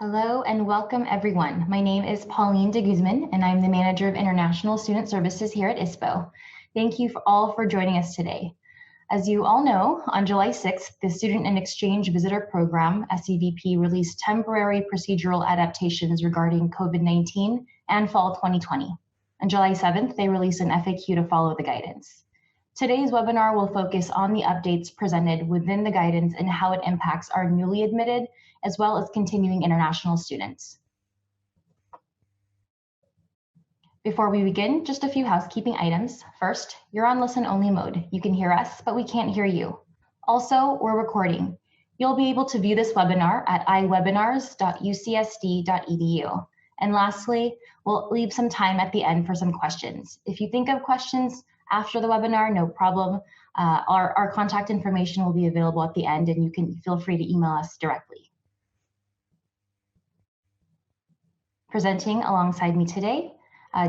Hello and welcome everyone. My name is Pauline de Guzman and I'm the Manager of International Student Services here at ISPO. Thank you all for joining us today. As you all know, on July 6th, the Student and Exchange Visitor Program, SEVP, released temporary procedural adaptations regarding COVID-19 and fall 2020. On July 7th, they released an FAQ to follow the guidance. Today's webinar will focus on the updates presented within the guidance and how it impacts our newly admitted as well as continuing international students. Before we begin, just a few housekeeping items. First, you're on listen-only mode. You can hear us, but we can't hear you. Also, we're recording. You'll be able to view this webinar at iwebinars.ucsd.edu. And lastly, we'll leave some time at the end for some questions. If you think of questions after the webinar, no problem. Our contact information will be available at the end and you can feel free to email us directly. Presenting alongside me today,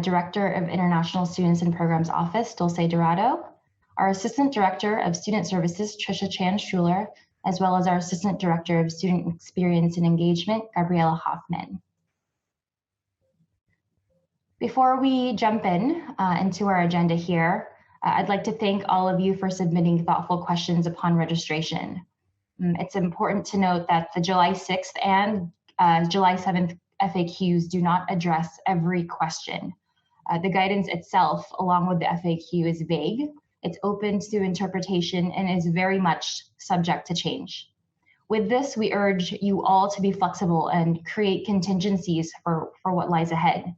Director of International Students and Programs Office, Dulce Dorado, our Assistant Director of Student Services, Trisha Chan-Schuler, as well as our Assistant Director of Student Experience and Engagement, Gabriela Hoffman. Before we jump into our agenda here, I'd like to thank all of you for submitting thoughtful questions upon registration. It's important to note that the July 6th and July 7th FAQs do not address every question. The guidance itself, along with the FAQ, is vague. It's open to interpretation and is very much subject to change. With this, we urge you all to be flexible and create contingencies for what lies ahead.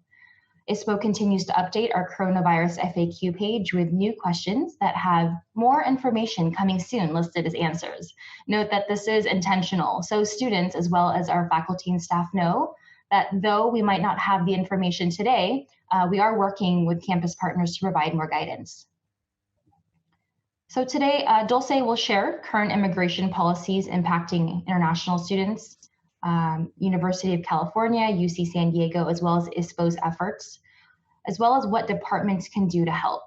ISPO continues to update our coronavirus FAQ page with new questions that have more information coming soon listed as answers. Note that this is intentional, so students as well as our faculty and staff know that though we might not have the information today, we are working with campus partners to provide more guidance. So today, Dulce will share current immigration policies impacting international students, University of California, UC San Diego, as well as ISPO's efforts, as well as what departments can do to help.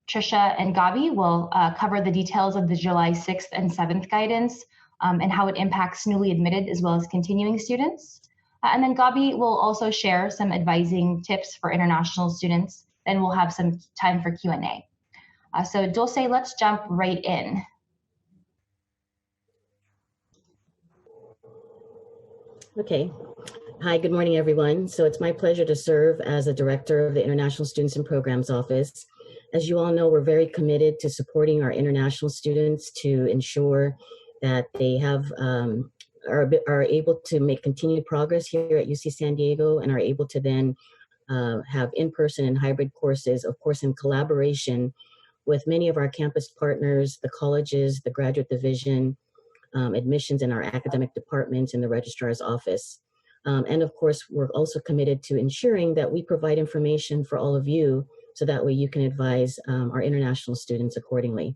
Trisha and Gabi will cover the details of the July 6th and 7th guidance and how it impacts newly admitted as well as continuing students. And then Gabi will also share some advising tips for international students. Then we'll have some time for Q&A. So Dulce, let's jump right in. Okay. Hi, good morning, everyone. So it's my pleasure to serve as a director of the International Students and Programs Office. As you all know, we're very committed to supporting our international students to ensure that they have are able to make continued progress here at UC San Diego and are able to then have in-person and hybrid courses, of course, in collaboration with many of our campus partners, the colleges, the graduate division, admissions in our academic departments and the registrar's office. And of course, we're also committed to ensuring that we provide information for all of you so that way you can advise our international students accordingly.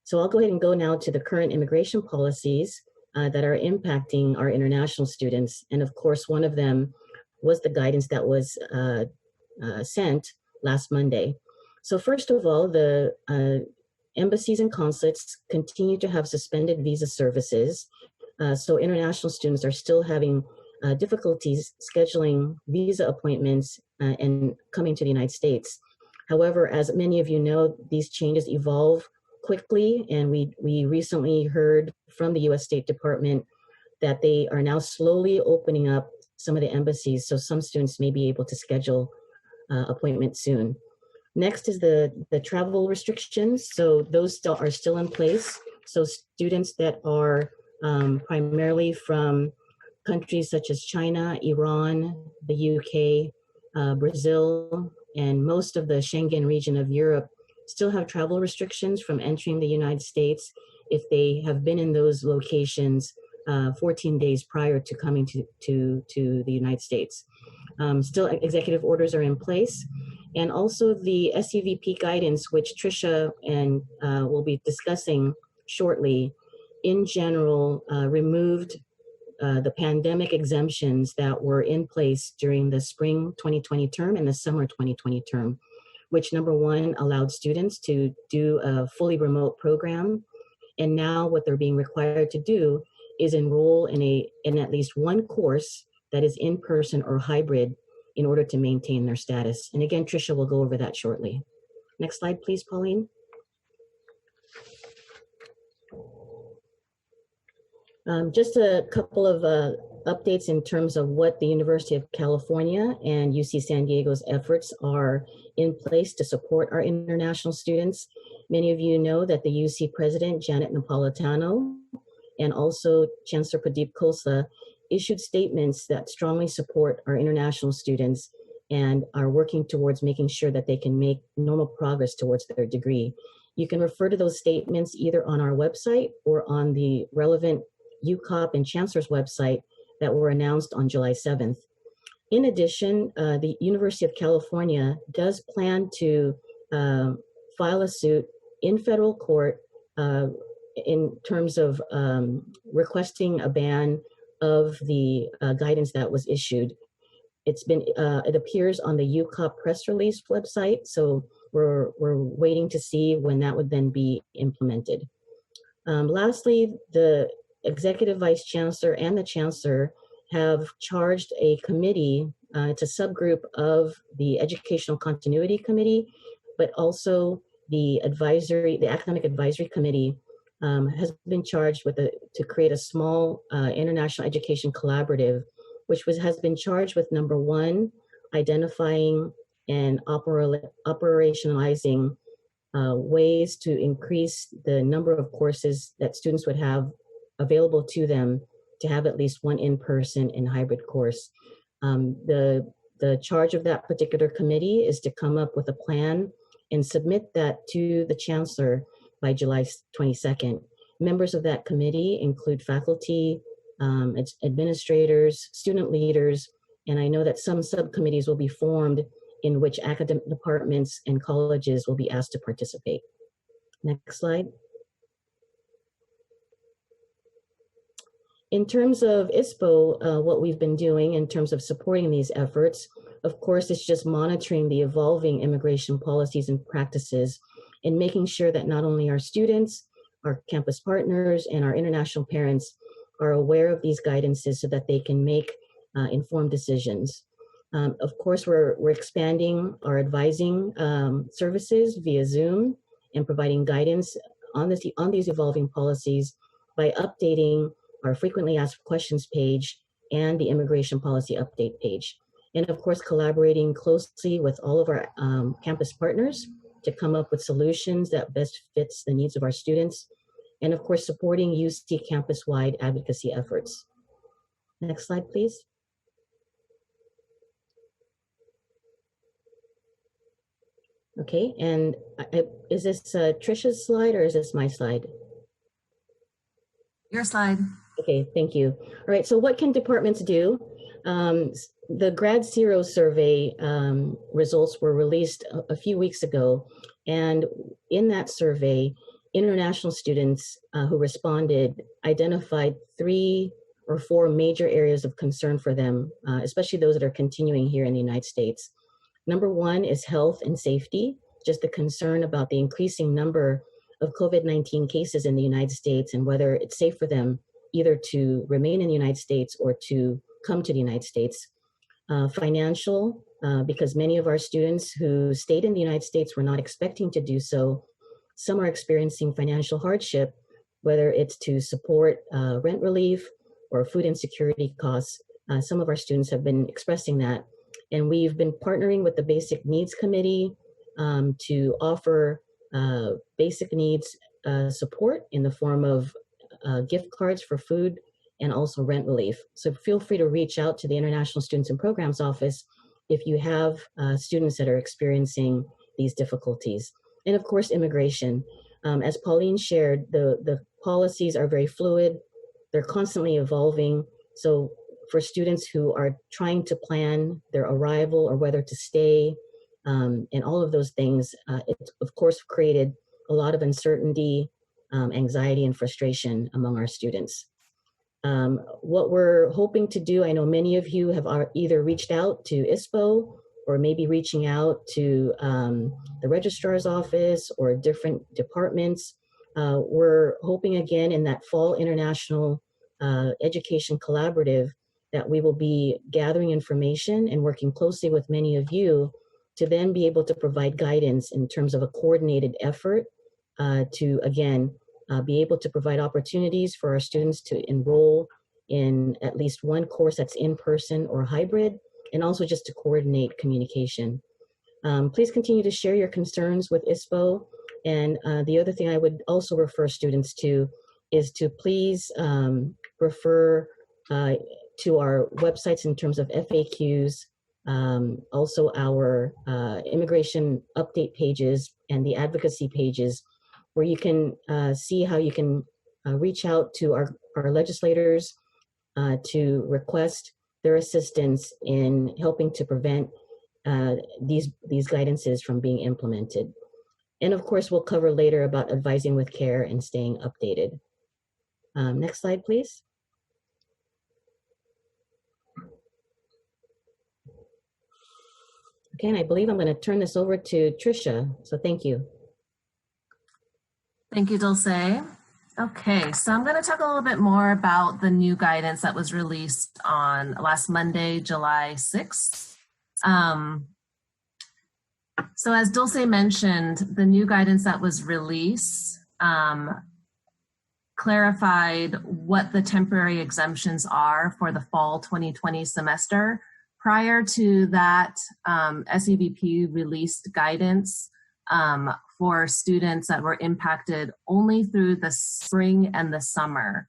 So I'll go ahead and go now to the current immigration policies that are impacting our international students. And of course, one of them was the guidance that was sent last Monday. So first of all, the embassies and consulates continue to have suspended visa services. So international students are still having difficulties scheduling visa appointments and coming to the United States. However, as many of you know, these changes evolve quickly, and we recently heard from the U.S. State Department that they are now slowly opening up some of the embassies, so some students may be able to schedule appointments soon. Next is the travel restrictions. So those are still in place. So students that are primarily from countries such as China, Iran, the UK, Brazil, and most of the Schengen region of Europe still have travel restrictions from entering the United States if they have been in those locations 14 days prior to coming to the United States. Still, executive orders are in place. And also the SEVP guidance, which Trisha and will be discussing shortly, in general, removed the pandemic exemptions that were in place during the spring 2020 term and the summer 2020 term, which number one, allowed students to do a fully remote program. And now what they're being required to do is enroll in at least one course that is in person or hybrid in order to maintain their status. And again, Tricia will go over that shortly. Next slide, please, Pauline. Just a couple of updates in terms of what the University of California and UC San Diego's efforts are in place to support our international students. Many of you know that the UC president, Janet Napolitano, and also Chancellor Pradeep Khosla issued statements that strongly support our international students and are working towards making sure that they can make normal progress towards their degree. You can refer to those statements either on our website or on the relevant UCOP and Chancellor's website that were announced on July 7th. In addition, the University of California does plan to file a suit in federal court in terms of requesting a ban of the guidance that was issued. It appears on the UCOP press release website, so we're waiting to see when that would then be implemented. Lastly, the Executive Vice Chancellor and the Chancellor have charged a committee, it's a subgroup of the Educational Continuity Committee, but also the Academic Advisory Committee has been charged with to create a small international education collaborative, which has been charged with number one, identifying and operationalizing ways to increase the number of courses that students would have available to them to have at least one in-person and hybrid course. The charge of that particular committee is to come up with a plan and submit that to the Chancellor by July 22nd. Members of that committee include faculty, administrators, student leaders, and I know that some subcommittees will be formed in which academic departments and colleges will be asked to participate. Next slide. In terms of ISPO, what we've been doing in terms of supporting these efforts, of course, it's just monitoring the evolving immigration policies and practices and making sure that not only our students, our campus partners, and our international parents are aware of these guidances so that they can make informed decisions. Of course, we're expanding our advising services via Zoom and providing guidance on these evolving policies by updating our frequently asked questions page and the immigration policy update page. And of course, collaborating closely with all of our campus partners to come up with solutions that best fits the needs of our students. And of course, supporting UC campus-wide advocacy efforts. Next slide, please. Okay, and is this Trisha's slide or is this my slide? Your slide. Okay, thank you. All right, so what can departments do? The Grad Zero survey results were released a few weeks ago, and in that survey, international students who responded identified 3 or 4 major areas of concern for them, especially those that are continuing here in the United States. Number 1 is health and safety, just the concern about the increasing number of COVID-19 cases in the United States and whether it's safe for them either to remain in the United States or to come to the United States. Financial, because many of our students who stayed in the United States were not expecting to do so. Some are experiencing financial hardship, whether it's to support rent relief or food insecurity costs. Some of our students have been expressing that. And we've been partnering with the Basic Needs Committee to offer basic needs support in the form of gift cards for food and also rent relief. So feel free to reach out to the International Students and Programs Office if you have students that are experiencing these difficulties. And of course, immigration. As Pauline shared, the policies are very fluid. They're constantly evolving. So for students who are trying to plan their arrival or whether to stay, and all of those things, it's of course created a lot of uncertainty, anxiety, and frustration among our students. What we're hoping to do, I know many of you have either reached out to ISPO or maybe reaching out to the registrar's office or different departments. We're hoping again in that fall international education collaborative that we will be gathering information and working closely with many of you to then be able to provide guidance in terms of a coordinated effort to, again, be able to provide opportunities for our students to enroll in at least one course that's in person or hybrid, and also just to coordinate communication. Please continue to share your concerns with ISPO. And the other thing I would also refer students to is to please refer to our websites in terms of FAQs, also our immigration update pages and the advocacy pages, where you can see how you can reach out to our legislators to request their assistance in helping to prevent these guidances from being implemented. And of course, we'll cover later about advising with care and staying updated. Next slide, please. Okay, and I believe I'm going to turn this over to Tricia. So thank you. Thank you, Dulce. Okay, so I'm going to talk a little bit more about the new guidance that was released on last Monday, July 6th. So as Dulce mentioned, the new guidance that was released clarified what the temporary exemptions are for the fall 2020 semester. Prior to that, SEVP released guidance for students that were impacted only through the spring and the summer.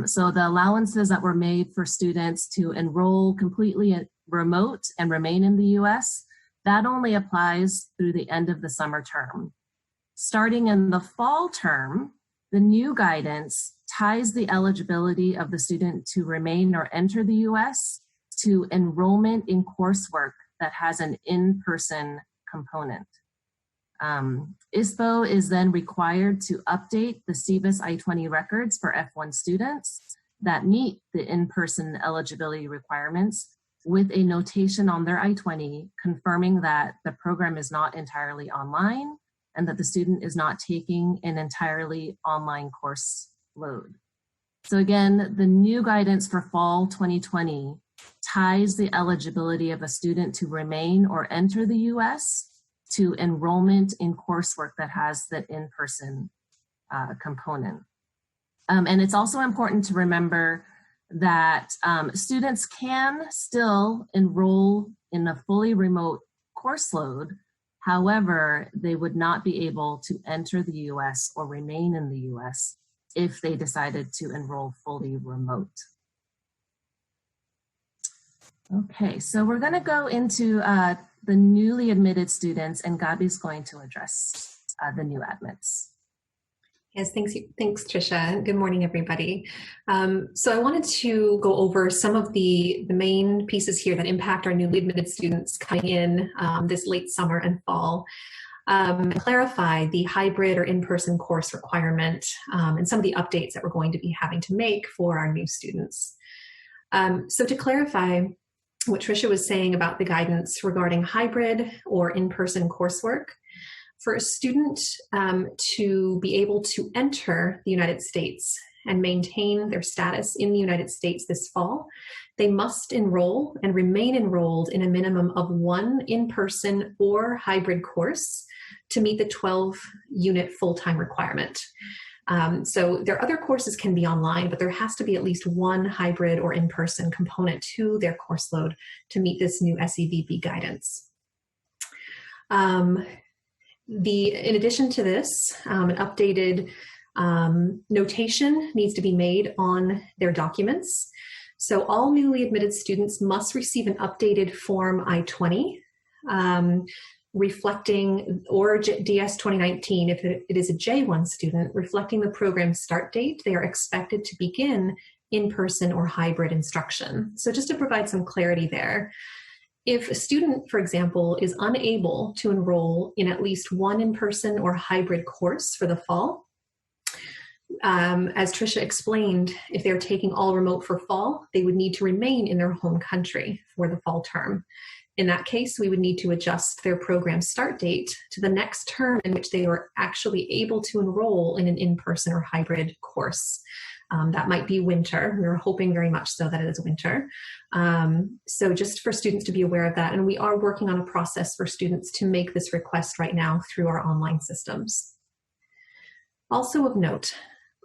So the allowances that were made for students to enroll completely remote and remain in the US, that only applies through the end of the summer term. Starting in the fall term, the new guidance ties the eligibility of the student to remain or enter the US to enrollment in coursework that has an in-person component. ISPO is then required to update the SEVIS I-20 records for F1 students that meet the in-person eligibility requirements with a notation on their I-20 confirming that the program is not entirely online and that the student is not taking an entirely online course load. So again, the new guidance for fall 2020 ties the eligibility of a student to remain or enter the US to enrollment in coursework that has the in-person component. And it's also important to remember that students can still enroll in a fully remote course load. However, they would not be able to enter the US or remain in the US if they decided to enroll fully remote. Okay, so we're going to go into the newly admitted students, and Gabi's going to address the new admits. Yes, thanks, Tricia. Good morning, everybody. So I wanted to go over some of the main pieces here that impact our newly admitted students coming in this late summer and fall. Clarify the hybrid or in-person course requirement and some of the updates that we're going to be having to make for our new students. So to clarify what Tricia was saying about the guidance regarding hybrid or in-person coursework, for a student to be able to enter the United States and maintain their status in the United States this fall, they must enroll and remain enrolled in a minimum of one in-person or hybrid course to meet the 12-unit full-time requirement. So their other courses can be online, but there has to be at least one hybrid or in-person component to their course load to meet this new SEVP guidance. In addition to this, an updated notation needs to be made on their documents. So all newly admitted students must receive an updated Form I-20 reflecting, or DS 2019, if it is a J1 student, reflecting the program start date. They are expected to begin in-person or hybrid instruction. So just to provide some clarity there, if a student, for example, is unable to enroll in at least one in-person or hybrid course for the fall, as Tricia explained, if they're taking all remote for fall, they would need to remain in their home country for the fall term. In that case, we would need to adjust their program start date to the next term in which they were actually able to enroll in an in-person or hybrid course. That might be winter. We're hoping very much so that it is winter. So just for students to be aware of that. And we are working on a process for students to make this request right now through our online systems. Also of note,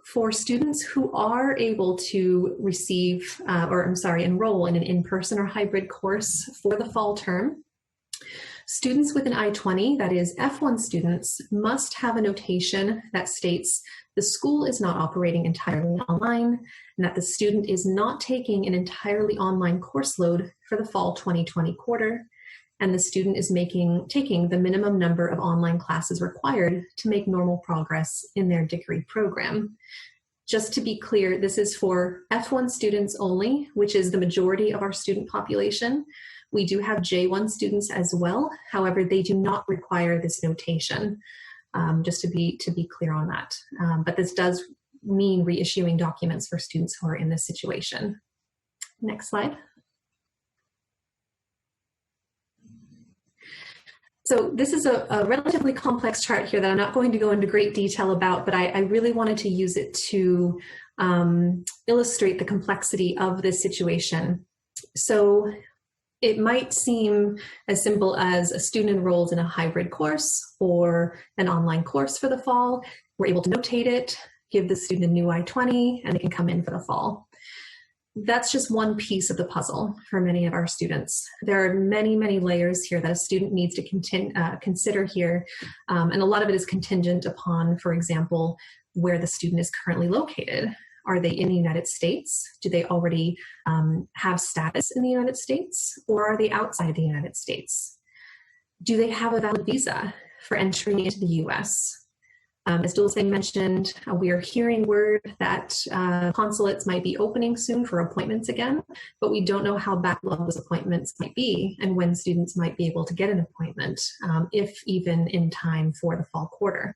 for students who are able to receive, enroll in an in-person or hybrid course for the fall term, students with an I-20, that is F1 students, must have a notation that states the school is not operating entirely online and that the student is not taking an entirely online course load for the fall 2020 quarter, and the student is taking the minimum number of online classes required to make normal progress in their degree program. Just to be clear, this is for F1 students only, which is the majority of our student population. We do have J1 students as well. However, they do not require this notation, just to be clear on that. But this does mean reissuing documents for students who are in this situation. Next slide. So this is a relatively complex chart here that I'm not going to go into great detail about, but I really wanted to use it to illustrate the complexity of this situation. So it might seem as simple as a student enrolled in a hybrid course or an online course for the fall. We're able to notate it, give the student a new I-20, and they can come in for the fall. That's just one piece of the puzzle for many of our students. There are many, many layers here that a student needs to consider here, and a lot of it is contingent upon, for example, where the student is currently located. Are they in the United States? Do they already have status in the United States, or are they outside the United States? Do they have a valid visa for entry into the US? As Dulce mentioned, we are hearing word that consulates might be opening soon for appointments again, but we don't know how backlogged those appointments might be and when students might be able to get an appointment, if even in time for the fall quarter.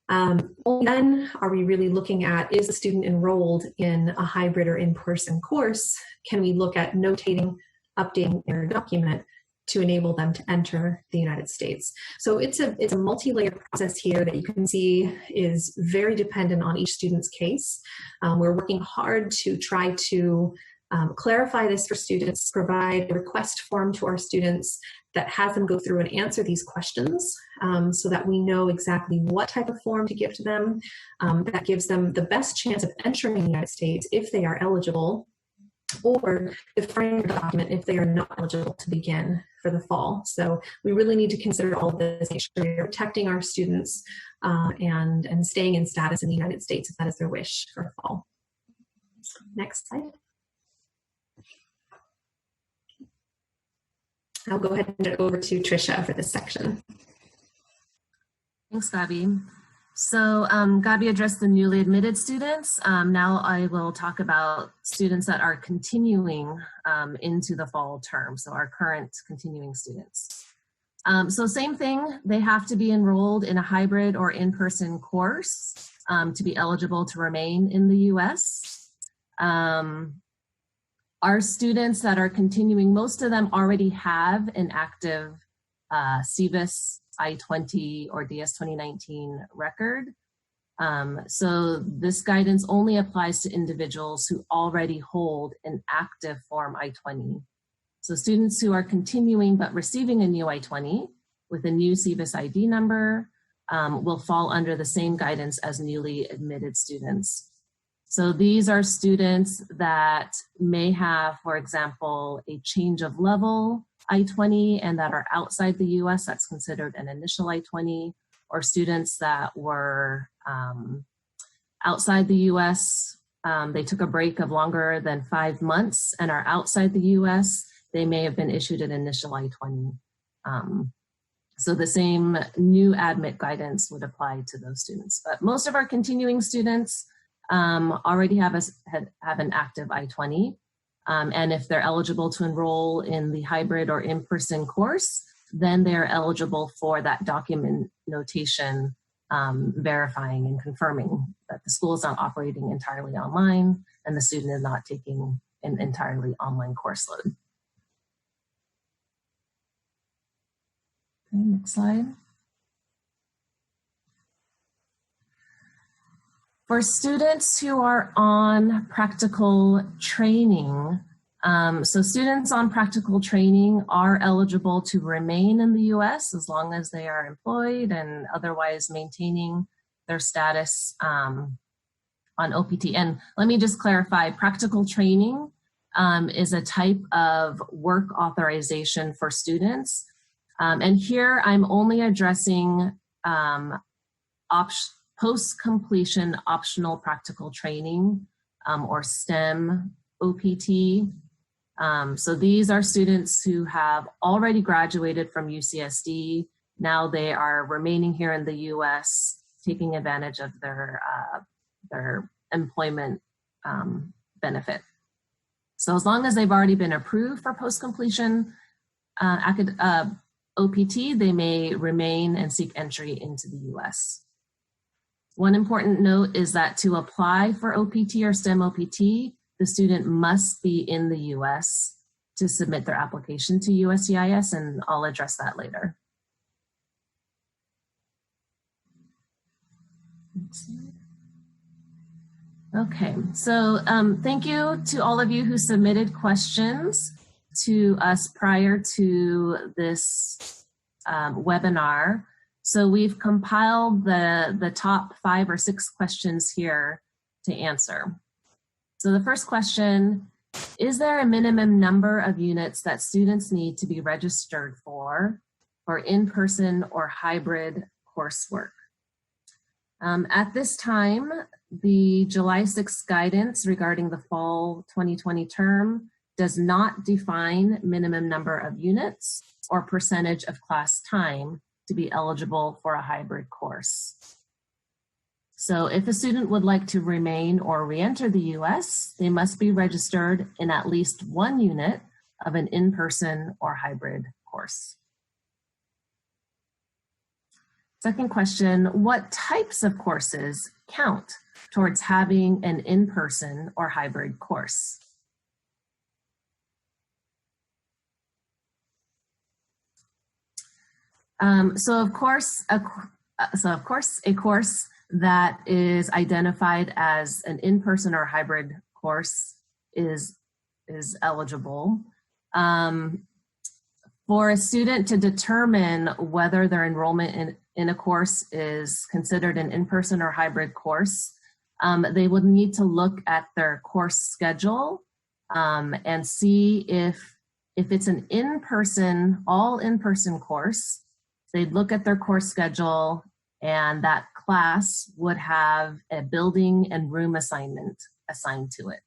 Only then are we really looking at, is the student enrolled in a hybrid or in-person course? Can we look at notating, updating their document to enable them to enter the United States? So it's a multi-layered process here that you can see is very dependent on each student's case. We're working hard to try to clarify this for students, provide a request form to our students that has them go through and answer these questions, so that we know exactly what type of form to give to them, that gives them the best chance of entering the United States if they are eligible, or deferring the document if they are not eligible to begin for the fall. So we really need to consider all of this, make sure we're protecting our students and staying in status in the United States if that is their wish for fall. Next slide. I'll go ahead and hand it over to Tricia for this section. Thanks, Gabi. So Gabi addressed the newly admitted students. Now I will talk about students that are continuing into the fall term, so our current continuing students. So same thing, they have to be enrolled in a hybrid or in-person course to be eligible to remain in the US. Our students that are continuing, most of them already have an active SEVP I-20 or DS 2019 record. So this guidance only applies to individuals who already hold an active Form I-20. So students who are continuing but receiving a new I-20 with a new SEVP ID number will fall under the same guidance as newly admitted students. So these are students that may have, for example, a change of level I-20 and that are outside the US, that's considered an initial I-20, or students that were outside the US, they took a break of longer than 5 months and are outside the US, they may have been issued an initial I-20. So the same new admit guidance would apply to those students. But most of our continuing students already have an active I-20. And if they're eligible to enroll in the hybrid or in-person course, then they're eligible for that document notation verifying and confirming that the school is not operating entirely online and the student is not taking an entirely online course load. Okay, next slide. For students who are on practical training, so students on practical training are eligible to remain in the US as long as they are employed and otherwise maintaining their status on OPT. And let me just clarify, practical training is a type of work authorization for students. And here I'm only addressing post-completion optional practical training or STEM OPT. So these are students who have already graduated from UCSD. Now they are remaining here in the US, taking advantage of their employment benefit. So as long as they've already been approved for post-completion OPT, they may remain and seek entry into the US. One important note is that to apply for OPT or STEM OPT, the student must be in the US to submit their application to USCIS, and I'll address that later. Okay, so thank you to all of you who submitted questions to us prior to this webinar. So we've compiled the top 5 or 6 questions here to answer. So the first question, is there a minimum number of units that students need to be registered for in-person or hybrid coursework? At this time, the July 6th guidance regarding the fall 2020 term does not define minimum number of units or percentage of class time to be eligible for a hybrid course. So if a student would like to remain or re-enter the US, they must be registered in at least 1 unit of an in-person or hybrid course. Second question, what types of courses count towards having an in-person or hybrid course? So of course, a course that is identified as an in-person or hybrid course is eligible. For a student to determine whether their enrollment in a course is considered an in-person or hybrid course, they would need to look at their course schedule and see if it's an all in-person course. They'd look at their course schedule, and that class would have a building and room assignment assigned to it.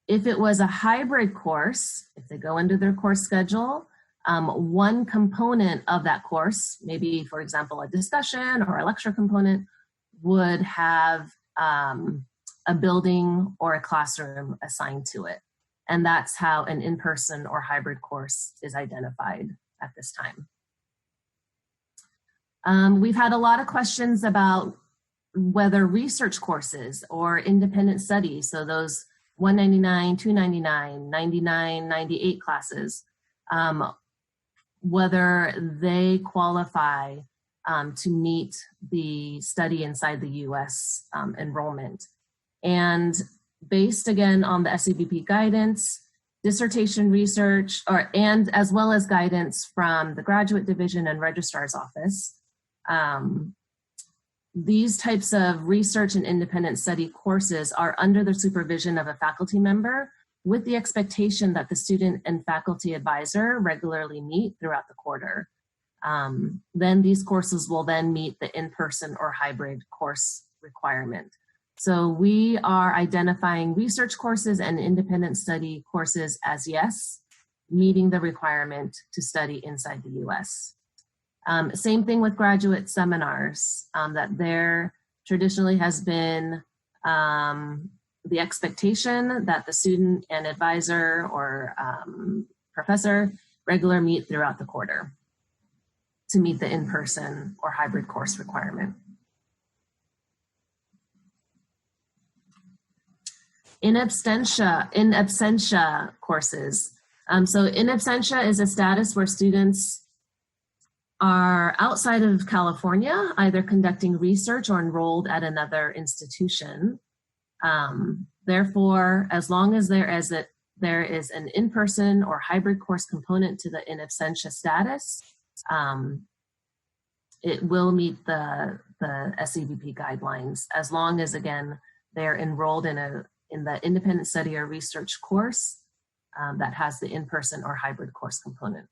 If it was a hybrid course, if they go into their course schedule, one component of that course, maybe for example a discussion or a lecture component, would have a building or a classroom assigned to it. And that's how an in-person or hybrid course is identified at this time. We've had a lot of questions about whether research courses or independent studies, so those 199, 299, 99, 98 classes, whether they qualify to meet the study inside the US enrollment. And based again on the SEVP guidance, dissertation research, and as well as guidance from the Graduate Division and Registrar's Office, these types of research and independent study courses are under the supervision of a faculty member with the expectation that the student and faculty advisor regularly meet throughout the quarter. Then these courses will then meet the in-person or hybrid course requirement. So we are identifying research courses and independent study courses as yes, meeting the requirement to study inside the US. Same thing with graduate seminars, that there traditionally has been the expectation that the student and advisor or professor regular meet throughout the quarter to meet the in-person or hybrid course requirement. In absentia courses. So in absentia is a status where students are outside of California, either conducting research or enrolled at another institution. Therefore, as long as there is an in-person or hybrid course component to the in absentia status, it will meet the SEVP guidelines, as long as, again, they're enrolled in the independent study or research course that has the in-person or hybrid course component.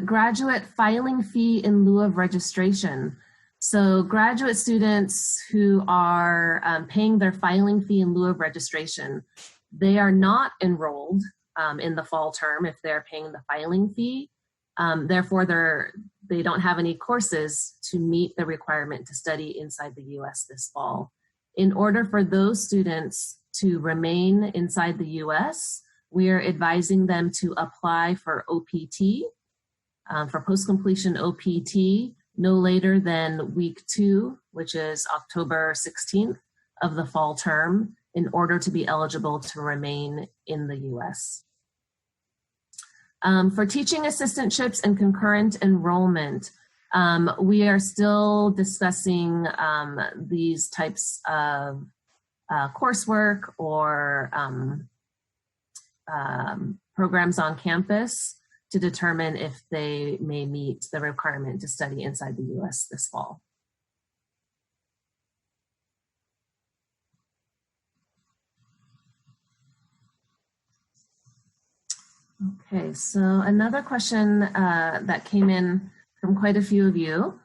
Graduate filing fee in lieu of registration. So graduate students who are paying their filing fee in lieu of registration, they are not enrolled in the fall term if they're paying the filing fee. Therefore, they don't have any courses to meet the requirement to study inside the US this fall. In order for those students to remain inside the US, we are advising them to apply for OPT, for post-completion OPT, no later than week 2, which is October 16th of the fall term, in order to be eligible to remain in the US. For teaching assistantships and concurrent enrollment, we are still discussing these types of coursework or programs on campus to determine if they may meet the requirement to study inside the US this fall. Okay, so another question that came in from quite a few of you.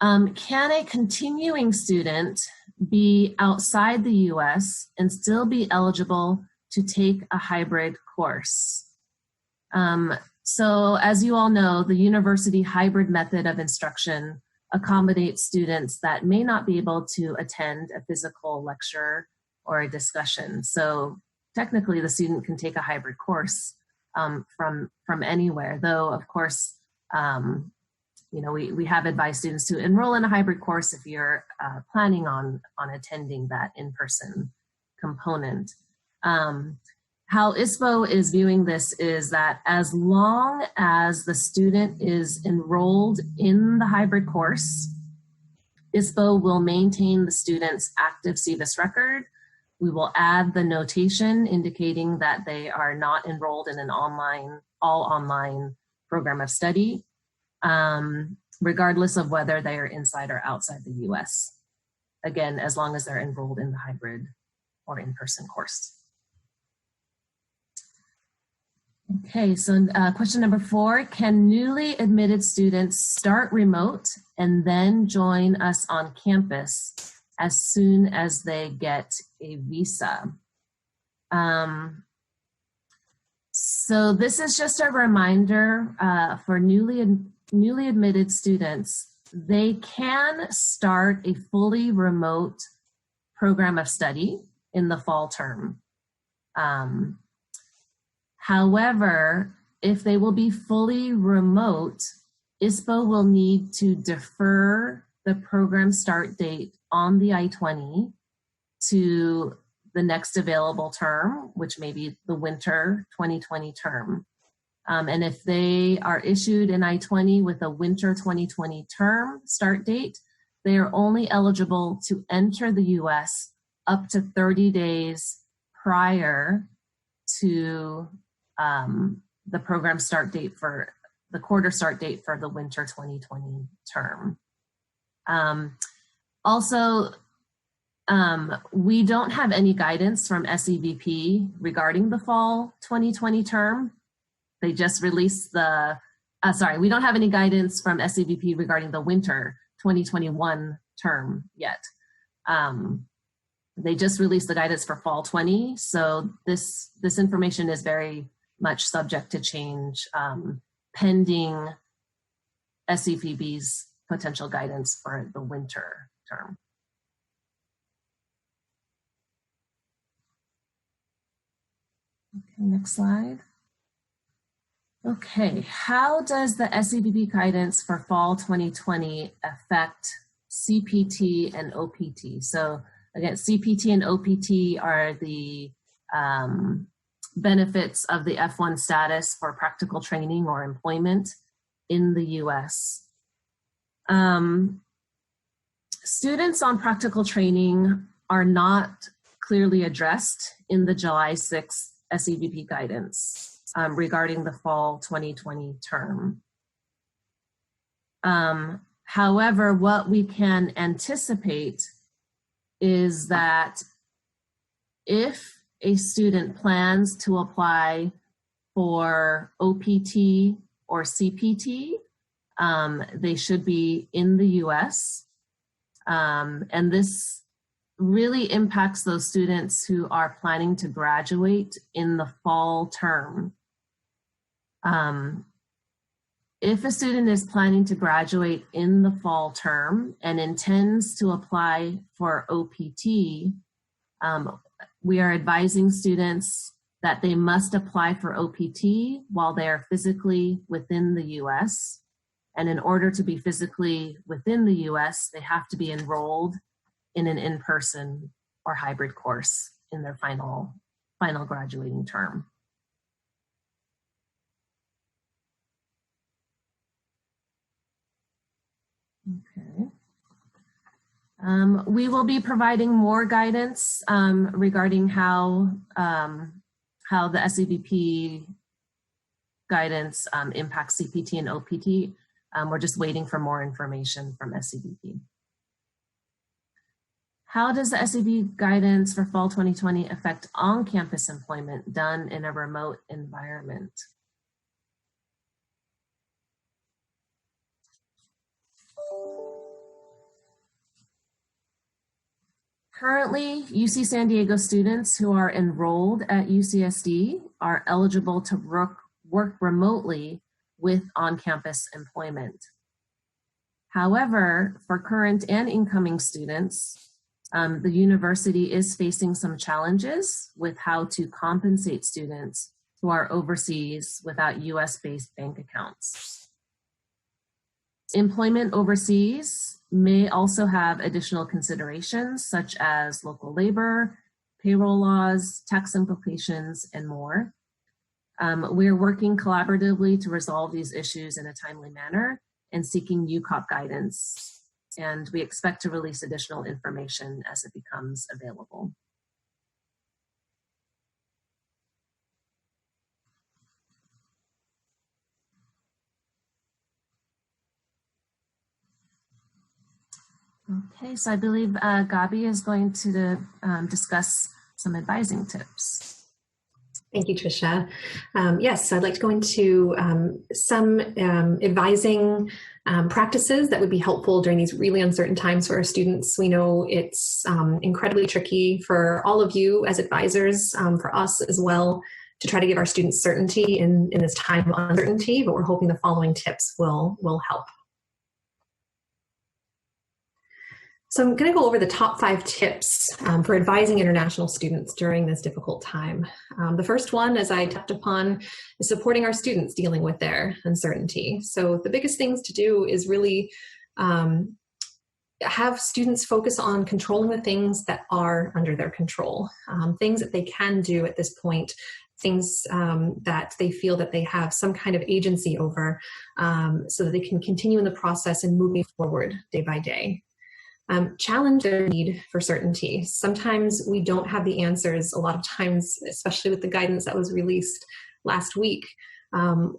Can a continuing student be outside the US and still be eligible to take a hybrid course? So as you all know, the university hybrid method of instruction accommodates students that may not be able to attend a physical lecture or a discussion. So technically the student can take a hybrid course from anywhere, though of course, we have advised students to enroll in a hybrid course if you're planning on attending that in-person component. How ISPO is viewing this is that as long as the student is enrolled in the hybrid course, ISPO will maintain the student's active SEVIS record. We will add the notation indicating that they are not enrolled in an all online program of study, regardless of whether they are inside or outside the US. Again, as long as they're enrolled in the hybrid or in-person course. Okay, so question number 4, can newly admitted students start remote and then join us on campus as soon as they get a visa? So this is just a reminder for newly admitted students. They can start a fully remote program of study in the fall term. However, if they will be fully remote, ISPO will need to defer the program start date on the I-20 to the next available term, which may be the winter 2020 term. And if they are issued an I-20 with a winter 2020 term start date, they are only eligible to enter the US up to 30 days prior to the program start date for the quarter start date for the winter 2020 term. Also, we don't have any guidance from SEVP regarding the fall 2020 term. They just released the, we don't have any guidance from SEVP regarding the winter 2021 term yet. They just released the guidance for fall 20. So this information is very much subject to change pending SEVP's potential guidance for the winter term. Okay, next slide. Okay, how does the SEVP guidance for fall 2020 affect CPT and OPT? So again, CPT and OPT are the benefits of the F1 status for practical training or employment in the US. Students on practical training are not clearly addressed in the July 6th SEVP guidance regarding the fall 2020 term. However, what we can anticipate is that if a student plans to apply for OPT or CPT, they should be in the US. And this really impacts those students who are planning to graduate in the fall term. If a student is planning to graduate in the fall term and intends to apply for OPT, we are advising students that they must apply for OPT while they are physically within the US. And in order to be physically within the US, they have to be enrolled in an in-person or hybrid course in their final graduating term. Okay. We will be providing more guidance regarding how the SEVP guidance impacts CPT and OPT. We're just waiting for more information from SEVP. How does the SEVP guidance for fall 2020 affect on-campus employment done in a remote environment? Currently, UC San Diego students who are enrolled at UCSD are eligible to work remotely with on-campus employment. However, for current and incoming students, the university is facing some challenges with how to compensate students who are overseas without US-based bank accounts. Employment overseas may also have additional considerations such as local labor, payroll laws, tax implications, and more. We're working collaboratively to resolve these issues in a timely manner and seeking UCOP guidance. And we expect to release additional information as it becomes available. Okay, so I believe Gabi is going to discuss some advising tips. Thank you, Tricia. Yes, I'd like to go into some advising practices that would be helpful during these really uncertain times for our students. We know it's incredibly tricky for all of you as advisors, for us as well, to try to give our students certainty in this time of uncertainty, but we're hoping the following tips will help. So I'm going to go over the top 5 tips for advising international students during this difficult time. The first one, as I touched upon, is supporting our students dealing with their uncertainty. So the biggest things to do is really have students focus on controlling the things that are under their control, things that they can do at this point, things that they feel that they have some kind of agency over, so that they can continue in the process and moving forward day by day. Challenge their need for certainty. Sometimes we don't have the answers. A lot of times, especially with the guidance that was released last week,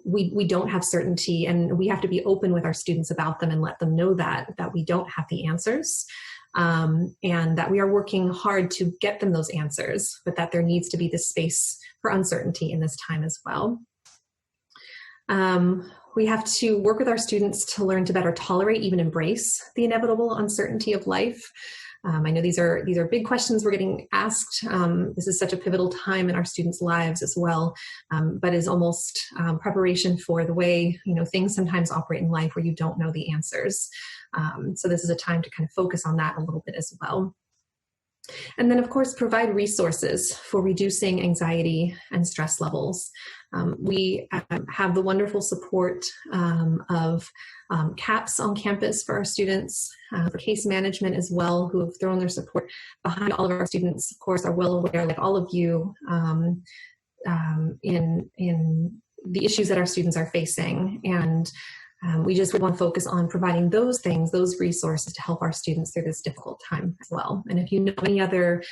we don't have certainty, and we have to be open with our students about them and let them know that we don't have the answers, and that we are working hard to get them those answers, but that there needs to be this space for uncertainty in this time as well. We have to work with our students to learn to better tolerate, even embrace the inevitable uncertainty of life. I know these are big questions we're getting asked. This is such a pivotal time in our students' lives as well, but is almost preparation for the way things sometimes operate in life where you don't know the answers. So this is a time to kind of focus on that a little bit as well. And then, of course, provide resources for reducing anxiety and stress levels. We have the wonderful support of CAPS on campus for our students, for case management as well, who have thrown their support behind all of our students. Of course, are well aware, like all of you, in the issues that our students are facing. And we just want to focus on providing those things, those resources to help our students through this difficult time as well. And if you know any other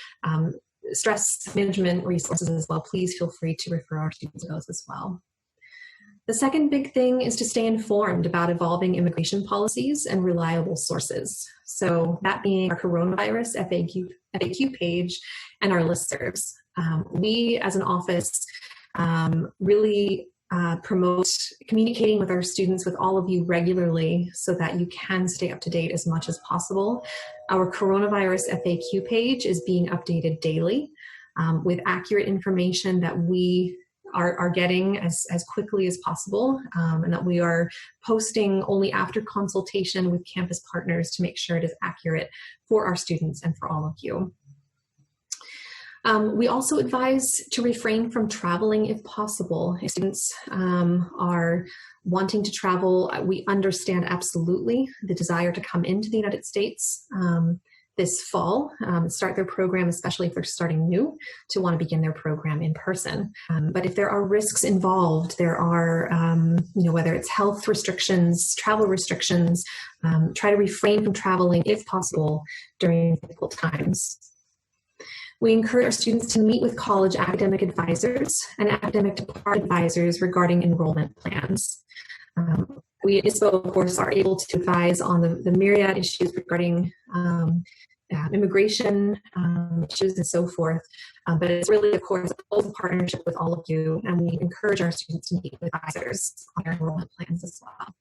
stress management resources as well, please feel free to refer our students to those as well. The second big thing is to stay informed about evolving immigration policies and reliable sources. So that being our coronavirus FAQ page and our listservs. We as an office really promote communicating with our students, with all of you regularly, so that you can stay up to date as much as possible. Our coronavirus FAQ page is being updated daily with accurate information that we are getting as quickly as possible, and that we are posting only after consultation with campus partners to make sure it is accurate for our students and for all of you. We also advise to refrain from traveling if possible. If students are wanting to travel, we understand absolutely the desire to come into the United States this fall, start their program, especially if they're starting new, to want to begin their program in person. But if there are risks involved, there are, whether it's health restrictions, travel restrictions, try to refrain from traveling if possible during difficult times. We encourage our students to meet with college academic advisors and academic department advisors regarding enrollment plans. We at ISPO, of course, are able to advise on the myriad issues regarding immigration issues and so forth. But it's really, of course, a close partnership with all of you, and we encourage our students to meet with advisors on their enrollment plans as well.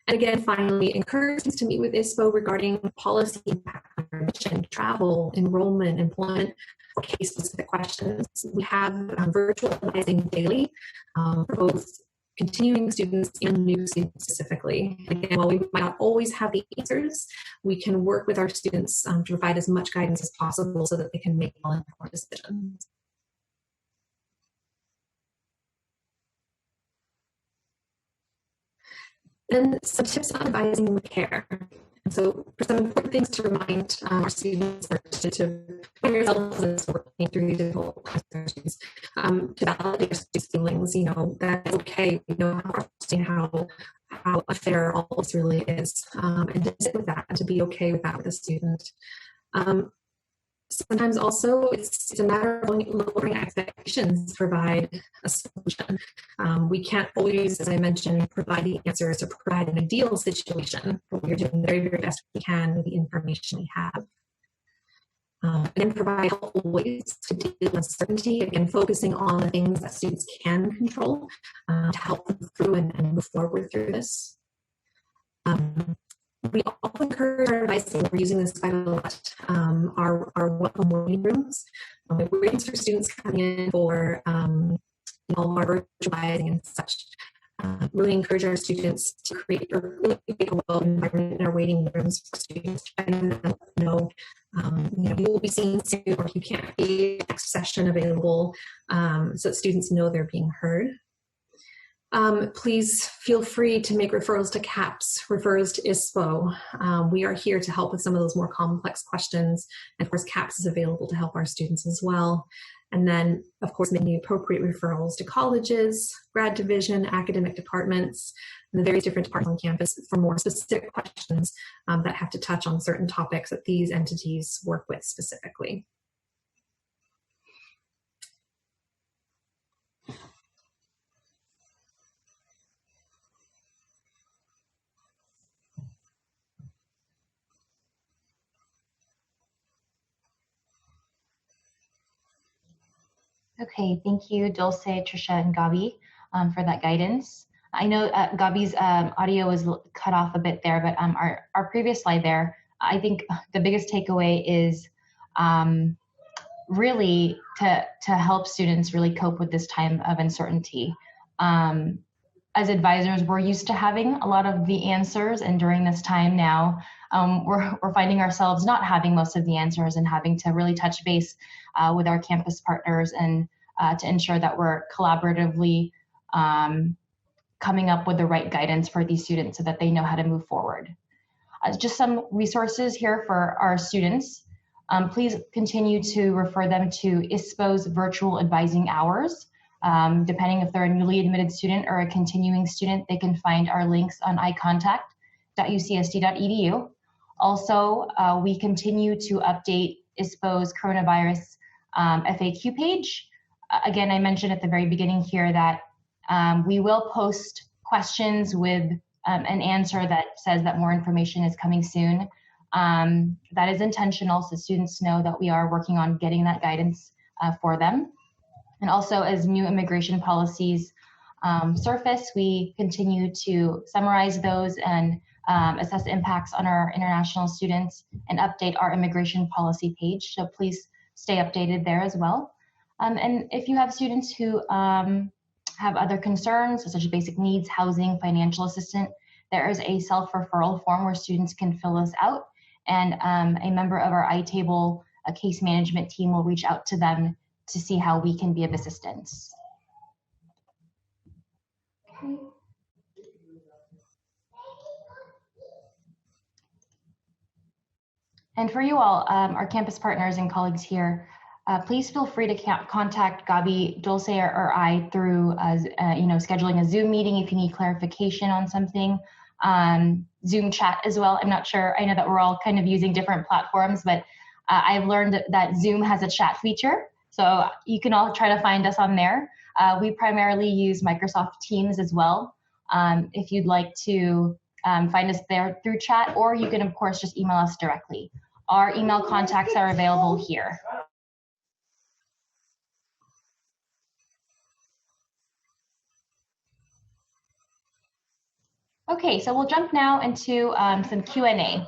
And again, finally, encourage students to meet with ISPO regarding policy impact on admission, travel, enrollment, employment, or case-specific questions. We have virtual advising daily for both continuing students and new students specifically. Again, while we might not always have the answers, we can work with our students to provide as much guidance as possible so that they can make well-informed decisions. Then some tips on advising with care. And so for some important things to remind our students to put yourselves as working through these difficult questions, to validate your students' feelings, that's okay, how unfair all this really is, and to sit with that, and to be okay with that with the student. Sometimes also it's a matter of lowering expectations to provide a solution. We can't always, as I mentioned, provide the answers or provide an ideal situation, but we're doing the very, very best we can with the information we have. And then provide helpful ways to deal with uncertainty, again, focusing on the things that students can control to help them through and move forward through this. We also encourage our advising, we're using this quite a lot, our welcome waiting rooms. We're waiting for students coming in for all of our virtual advising and such. Really encourage our students to create a really welcome environment in our waiting rooms for students, letting them know, you will be seen soon, or if you can't be, next session available, so that students know they're being heard. Please feel free to make referrals to CAPS, referrals to ISPO. We are here to help with some of those more complex questions. And of course, CAPS is available to help our students as well. And then, of course, making appropriate referrals to colleges, grad division, academic departments, and the various different departments on campus for more specific questions that have to touch on certain topics that these entities work with specifically. Okay, thank you, Dulce, Trisha, and Gabi for that guidance. I know Gabi's audio was cut off a bit there, but our previous slide there, I think the biggest takeaway is really to help students really cope with this time of uncertainty. As advisors, we're used to having a lot of the answers, and during this time now, we're finding ourselves not having most of the answers and having to really touch base with our campus partners and to ensure that we're collaboratively coming up with the right guidance for these students so that they know how to move forward. Just some resources here for our students. Please continue to refer them to ISPO's virtual advising hours. Depending if they're a newly admitted student or a continuing student, they can find our links on icontact.ucsd.edu. Also, we continue to update ISPO's coronavirus FAQ page. Again, I mentioned at the very beginning here that we will post questions with an answer that says that more information is coming soon. That is intentional, so students know that we are working on getting that guidance for them. And also, as new immigration policies surface, we continue to summarize those and assess impacts on our international students and update our immigration policy page. So please stay updated there as well. And if you have students who have other concerns, such as basic needs, housing, financial assistance, there is a self-referral form where students can fill this out, and a member of our iTable case management team will reach out to them to see how we can be of assistance. Okay. And for you all, our campus partners and colleagues here, please feel free to contact Gabi, Dulce, or I through scheduling a Zoom meeting if you need clarification on something. Zoom chat as well. I'm not sure, I know that we're all kind of using different platforms, but I've learned that Zoom has a chat feature, so you can all try to find us on there. We primarily use Microsoft Teams as well. If you'd like to find us there through chat, or you can of course just email us directly. Our email contacts are available here. Okay, so we'll jump now into some Q&A.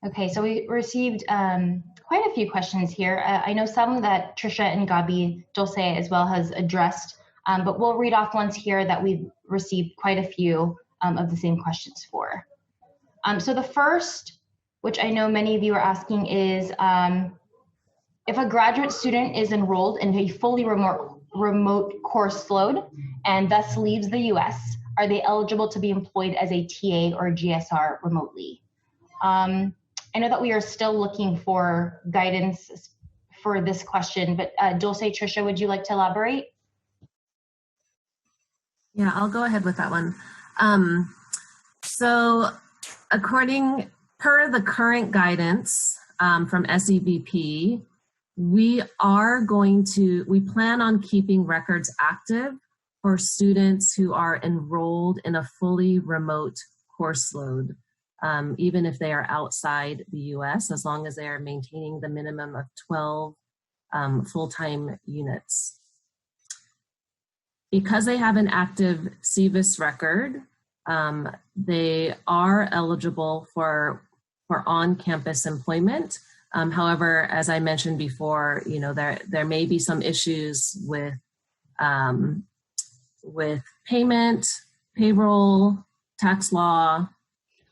Okay, so we received quite a few questions here. I know some that Trisha and Gabi, Dulce as well has addressed, but we'll read off ones here that we've received quite a few of the same questions for. So the first, which I know many of you are asking, is if a graduate student is enrolled in a fully remote course load and thus leaves the US, are they eligible to be employed as a TA or GSR remotely? I know that we are still looking for guidance for this question, but Dulce, Trisha, would you like to elaborate? Yeah, I'll go ahead with that one. So per the current guidance from SEVP, we plan on keeping records active for students who are enrolled in a fully remote course load, even if they are outside the US, as long as they are maintaining the minimum of 12 full-time units. Because they have an active SEVIS record, they are eligible for on-campus employment. However, as I mentioned before, there may be some issues with payment, payroll, tax law,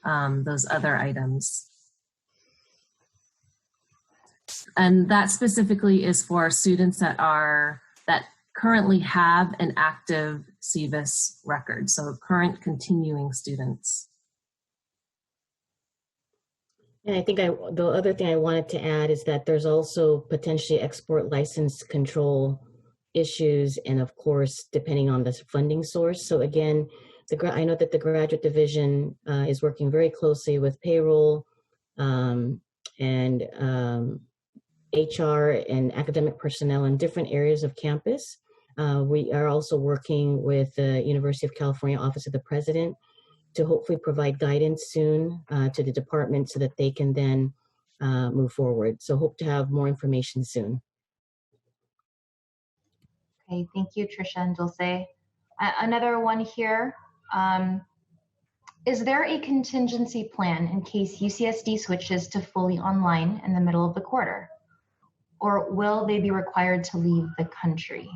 those other items. And that specifically is for students that currently have an active SEVIS record, so current continuing students. And I think the other thing I wanted to add is that there's also potentially export license control issues, and of course, depending on the funding source. So again, I know that the graduate division is working very closely with payroll and HR and academic personnel in different areas of campus. We are also working with the University of California Office of the President to hopefully provide guidance soon to the department so that they can then move forward. So hope to have more information soon. Okay, thank you, Trisha and Dulce. Another one here. Is there a contingency plan in case UCSD switches to fully online in the middle of the quarter? Or will they be required to leave the country?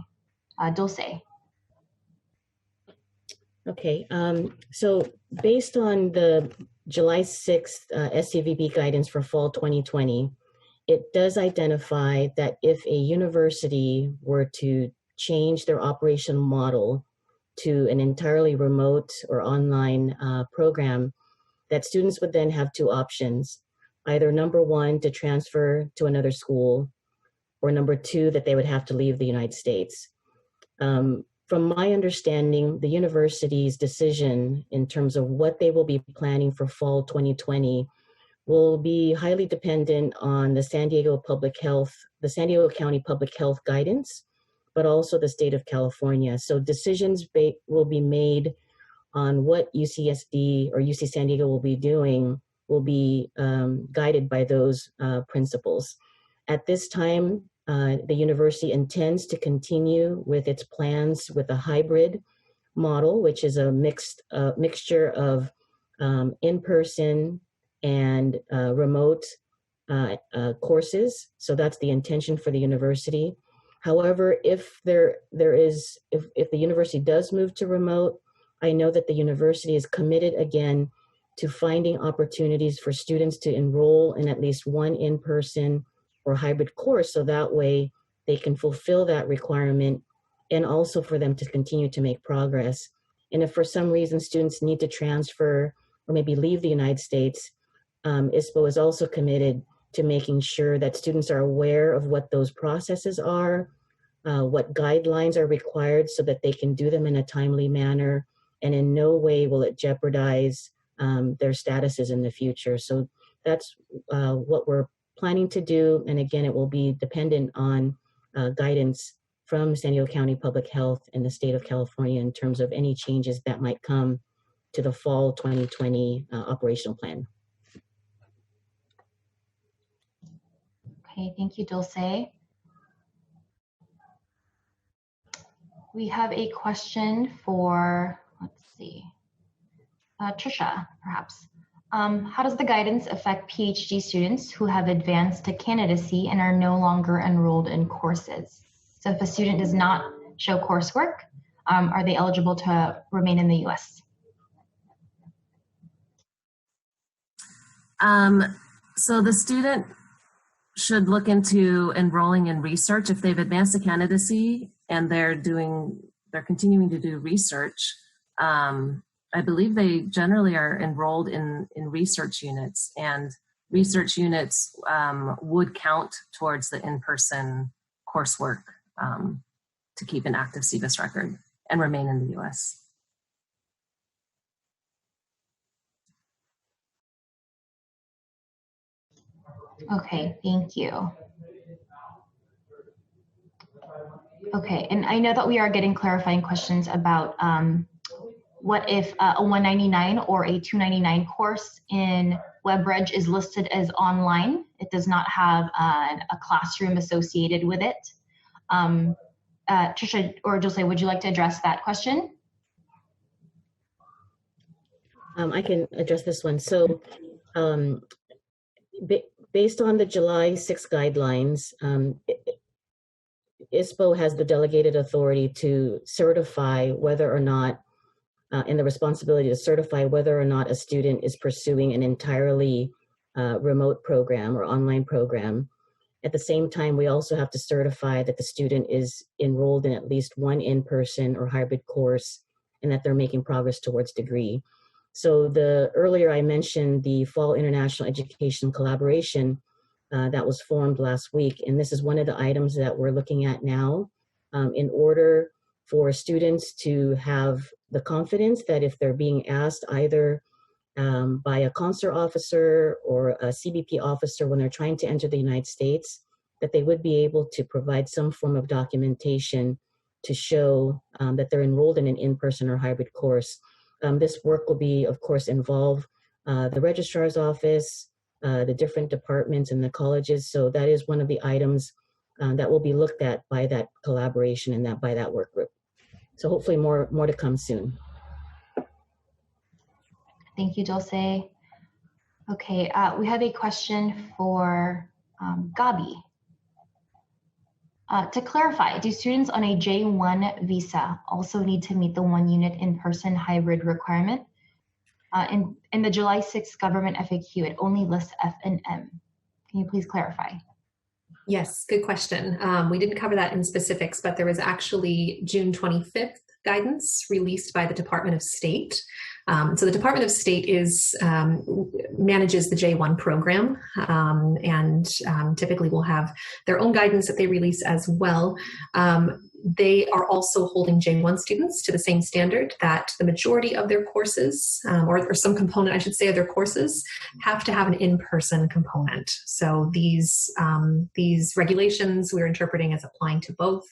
Dulce. Okay, so based on the July 6th SEVP guidance for fall 2020, it does identify that if a university were to change their operational model to an entirely remote or online program, that students would then have two options. Either number one, to transfer to another school, or number two, that they would have to leave the United States. From my understanding, the university's decision in terms of what they will be planning for fall 2020 will be highly dependent on the San Diego County Public Health Guidance, but also the state of California. So decisions will be made on what UCSD or UC San Diego will be doing will be guided by those principles. At this time, the university intends to continue with its plans with a hybrid model, which is a mixture of in-person and remote courses. So that's the intention for the university. However, if if the university does move to remote, I know that the university is committed again to finding opportunities for students to enroll in at least one in-person or hybrid course, so that way they can fulfill that requirement, and also for them to continue to make progress. And if for some reason students need to transfer or maybe leave the United States, ISPO is also committed to making sure that students are aware of what those processes are, what guidelines are required so that they can do them in a timely manner, and in no way will it jeopardize their statuses in the future. So that's what we're planning to do. And again, it will be dependent on guidance from San Diego County Public Health and the state of California in terms of any changes that might come to the fall 2020 operational plan. Okay, thank you, Dulce. We have a question for, let's see, Trisha, perhaps. How does the guidance affect PhD students who have advanced to candidacy and are no longer enrolled in courses? So if a student does not show coursework, are they eligible to remain in the US? So the student should look into enrolling in research if they've advanced to candidacy and they're continuing to do research. I believe they generally are enrolled in research units, and research units would count towards the in-person coursework to keep an active SEVIS record and remain in the US. Okay, thank you. Okay, and I know that we are getting clarifying questions about what if a 199 or a 299 course in WebReg is listed as online? It does not have a classroom associated with it. Trisha or Jose, would you like to address that question? I can address this one. So based on the July 6th guidelines, ISPO has the delegated authority to certify whether or not, and the responsibility to certify whether or not a student is pursuing an entirely remote program or online program. At the same time, we also have to certify that the student is enrolled in at least one in-person or hybrid course and that they're making progress towards degree. So earlier I mentioned the Fall International Education Collaboration that was formed last week, and this is one of the items that we're looking at now in order for students to have the confidence that if they're being asked either by a consular officer or a CBP officer when they're trying to enter the United States, that they would be able to provide some form of documentation to show that they're enrolled in an in-person or hybrid course. This work will be, of course, involve the registrar's office, the different departments and the colleges. So that is one of the items that will be looked at by that collaboration and by that work group. So hopefully more to come soon. Thank you, Dulce. Okay, we have a question for Gabi. To clarify, do students on a J1 visa also need to meet the 1 unit in-person hybrid requirement? In the July 6th government FAQ, it only lists F and M. Can you please clarify? Yes, good question. We didn't cover that in specifics, but there was actually June 25th guidance released by the Department of State. So the Department of State manages the J1 program, and typically will have their own guidance that they release as well. They are also holding J1 students to the same standard that the majority of their courses, or some component, I should say, of their courses have to have an in-person component. So these regulations we're interpreting as applying to both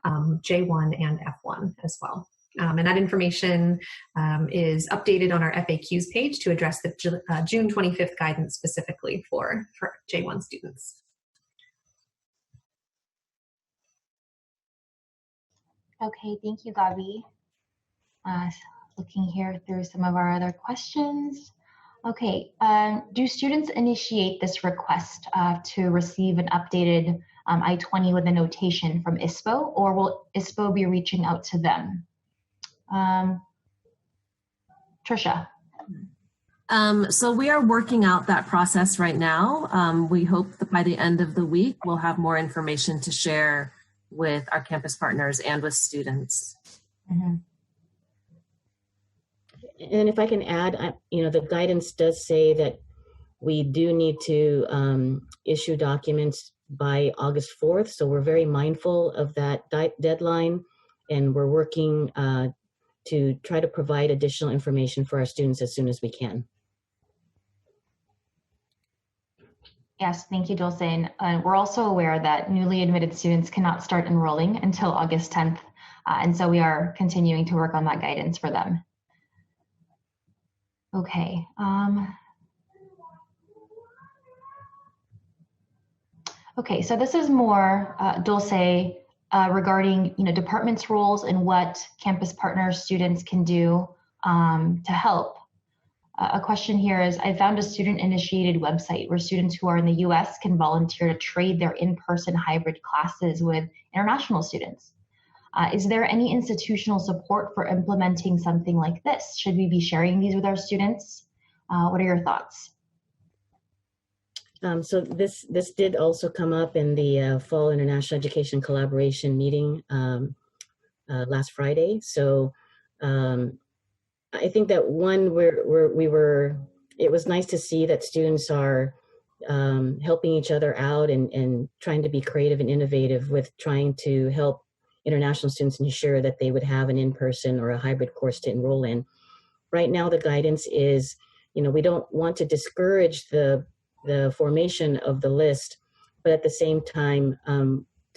J1 and F1 as well. And that information is updated on our FAQs page to address the June 25th guidance specifically for J1 students. Okay, thank you, Gabi. Looking here through some of our other questions. Okay, do students initiate this request to receive an updated I-20 with a notation from ISPO, or will ISPO be reaching out to them? Trisha. So we are working out that process right now. We hope that by the end of the week, we'll have more information to share with our campus partners and with students. Mm-hmm. And if I can add, the guidance does say that we do need to issue documents by August 4th. So we're very mindful of that deadline, and we're working to try to provide additional information for our students as soon as we can. Yes, thank you, Dulce. And we're also aware that newly admitted students cannot start enrolling until August 10th. And so we are continuing to work on that guidance for them. Okay. Okay, so this is more, Dulce, regarding departments' roles and what campus partner students can do to help. A question here is, I found a student-initiated website where students who are in the US can volunteer to trade their in-person hybrid classes with international students. Is there any institutional support for implementing something like this? Should we be sharing these with our students? What are your thoughts? So this did also come up in the Fall International Education Collaboration meeting last Friday. So I think that it was nice to see that students are helping each other out and trying to be creative and innovative with trying to help international students ensure that they would have an in-person or a hybrid course to enroll in. Right now, the guidance is, we don't want to discourage the formation of the list, but at the same time,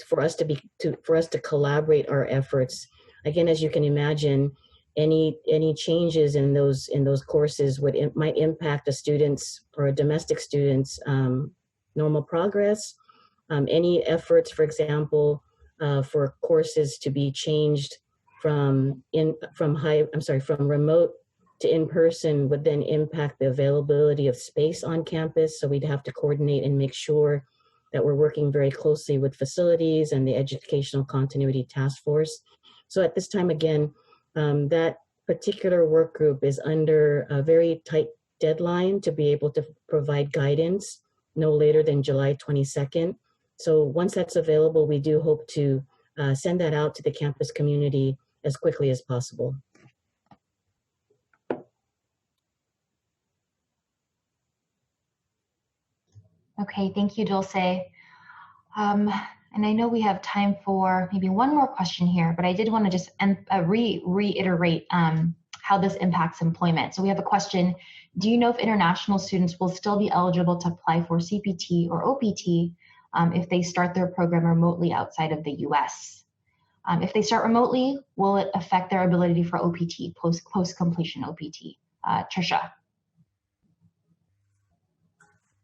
for us to collaborate our efforts. Again, as you can imagine, any changes in those courses might impact a student's or a domestic student's normal progress. Any efforts, for example, for courses to be changed from remote to in-person would then impact the availability of space on campus. So we'd have to coordinate and make sure that we're working very closely with facilities and the Educational Continuity Task Force. So at this time, again, that particular work group is under a very tight deadline to be able to provide guidance no later than July 22nd. So once that's available, we do hope to send that out to the campus community as quickly as possible. Okay, thank you, Dulce. And I know we have time for maybe one more question here, but I did want to just reiterate how this impacts employment. So we have a question: do you know if international students will still be eligible to apply for CPT or OPT if they start their program remotely outside of the US? If they start remotely, will it affect their ability for OPT, post-completion OPT? Trisha.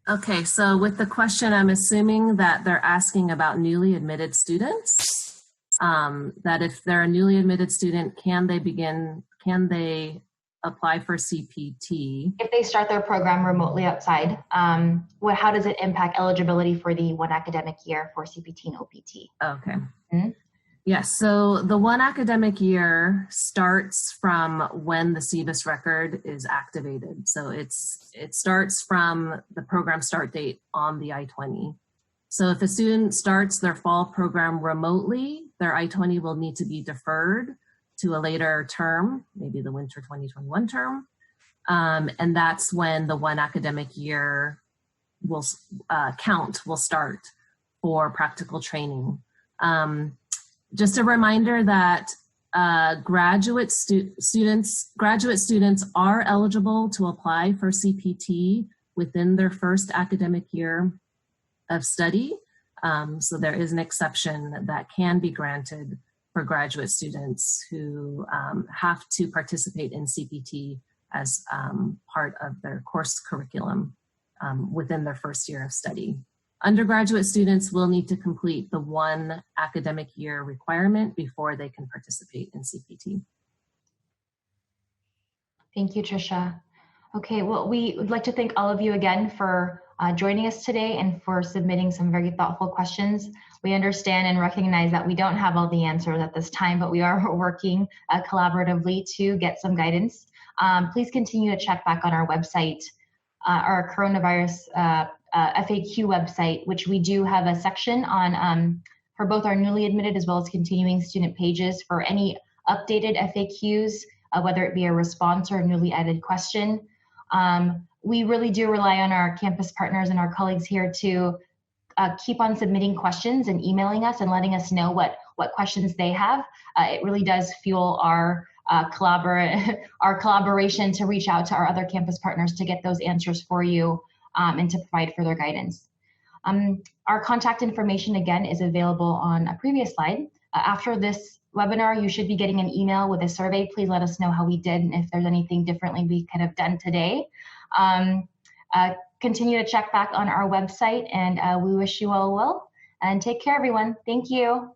Okay, so with the question, I'm assuming that they're asking about newly admitted students, that if they're a newly admitted student, can they apply for CPT? If they start their program remotely outside, how does it impact eligibility for the one academic year for CPT and OPT? Okay. Mm-hmm. Yes, so the one academic year starts from when the SEVS record is activated. So it starts from the program start date on the I-20. So if a student starts their fall program remotely, their I-20 will need to be deferred to a later term, maybe the winter 2021 term. And that's when the one academic year will count will start for practical training. Just a reminder that graduate students are eligible to apply for CPT within their first academic year of study. So there is an exception that can be granted for graduate students who have to participate in CPT as part of their course curriculum within their first year of study. Undergraduate students will need to complete the one academic year requirement before they can participate in CPT. Thank you, Tricia. Okay, well, we would like to thank all of you again for joining us today and for submitting some very thoughtful questions. We understand and recognize that we don't have all the answers at this time, but we are working collaboratively to get some guidance. Please continue to check back on our website, our coronavirus FAQ website, which we do have a section on for both our newly admitted as well as continuing student pages for any updated FAQs, whether it be a response or a newly added question. We really do rely on our campus partners and our colleagues here to keep on submitting questions and emailing us and letting us know what questions they have. It really does fuel our collaboration to reach out to our other campus partners to get those answers for you and to provide further guidance. Our contact information again is available on a previous slide. After this webinar, you should be getting an email with a survey. Please let us know how we did and if there's anything differently we could have done today. Continue to check back on our website, and we wish you all well, and take care, everyone. Thank you.